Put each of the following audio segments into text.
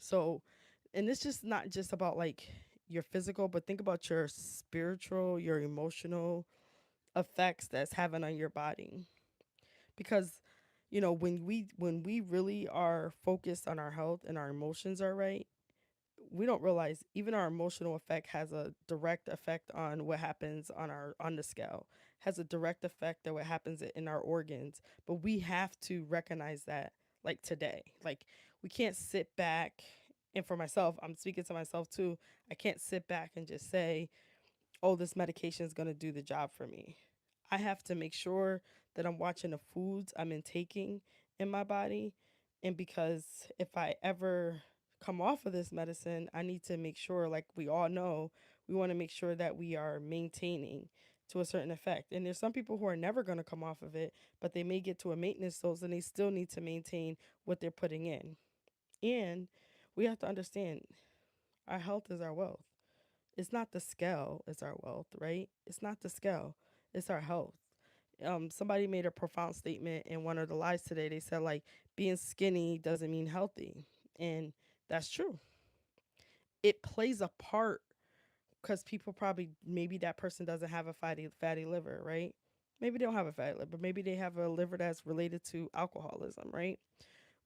So, and it's just not just about like your physical, but think about your spiritual, your emotional effects that's having on your body. Because, when we really are focused on our health and our emotions are right, we don't realize even our emotional effect has a direct effect on what happens on the scale, has a direct effect on what happens in our organs. But we have to recognize that, like, today. Like, we can't sit back, and for myself, I'm speaking to myself too. I can't sit back and just say, oh, this medication is going to do the job for me. I have to make sure that I'm watching the foods I'm intaking in my body. And because if I ever come off of this medicine, I need to make sure, like we all know, we want to make sure that we are maintaining to a certain effect. And there's some people who are never going to come off of it, but they may get to a maintenance dose and they still need to maintain what they're putting in. And we have to understand our health is our wealth. It's not the scale, it's our wealth, right? It's not the scale, it's our health. Somebody made a profound statement in one of the lives today. They said, like, being skinny doesn't mean healthy. And that's true. It plays a part because people probably, maybe that person doesn't have a fatty liver, right? Maybe they don't have a fatty liver, maybe they have a liver that's related to alcoholism, right?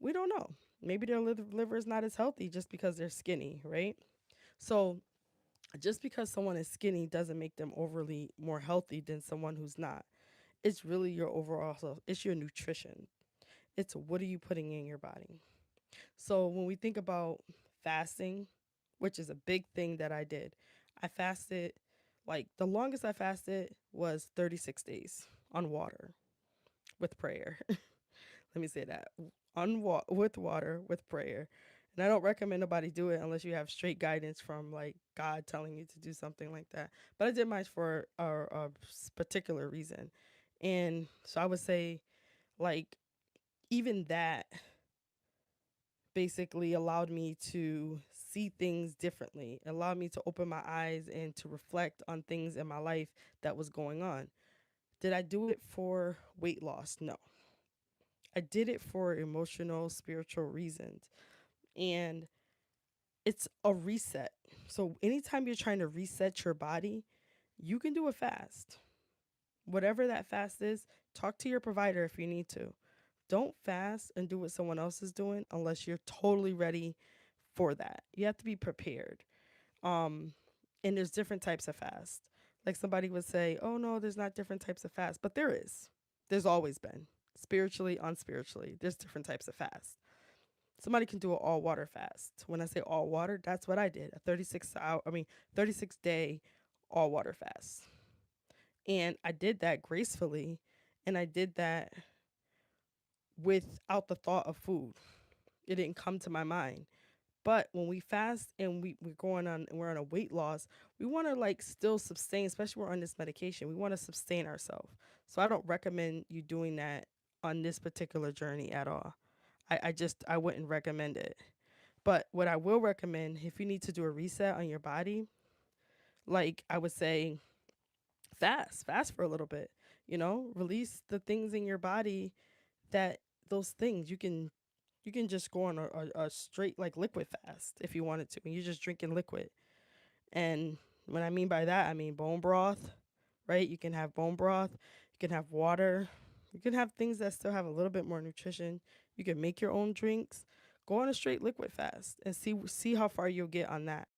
We don't know. Maybe their liver is not as healthy just because they're skinny, right? So just because someone is skinny doesn't make them overly more healthy than someone who's not. It's really your overall health. It's your nutrition. It's what are you putting in your body. So when we think about fasting, which is a big thing that I did, I fasted, like, the longest I fasted was 36 days on water with prayer. Let me say that, with water with prayer. And I don't recommend nobody do it unless you have straight guidance from, like, God telling you to do something like that. But I did mine for a particular reason. And so I would say, like, even that basically allowed me to see things differently, allowed me to open my eyes and to reflect on things in my life that was going on. Did I do it for weight loss? No. I did it for emotional, spiritual reasons. And it's a reset. So anytime you're trying to reset your body, you can do a fast. Whatever that fast is, talk to your provider if you need to. Don't fast and do what someone else is doing unless you're totally ready for that. You have to be prepared. Um and there's different types of fast. Like, somebody would say, "Oh no, there's not different types of fast," but there is. There's always been. Spiritually, unspiritually, there's different types of fast. Somebody can do an all water fast. When I say all water, that's what I did. A 36 day all water fast. And I did that gracefully, and I did that without the thought of food. It didn't come to my mind. But when we fast and we're on a weight loss, we want to, like, still sustain, especially we're on this medication. We want to sustain ourselves. So I don't recommend you doing that on this particular journey at all. I wouldn't recommend it. But what I will recommend, if you need to do a reset on your body, like, I would say, fast for a little bit. Release the things in your body, that those things you can just go on a straight, like, liquid fast if you wanted to, and you're just drinking liquid. And what I mean by that, I mean bone broth, right? You can have bone broth, you can have water, you can have things that still have a little bit more nutrition. You can make your own drinks. Go on a straight liquid fast and see how far you'll get on that.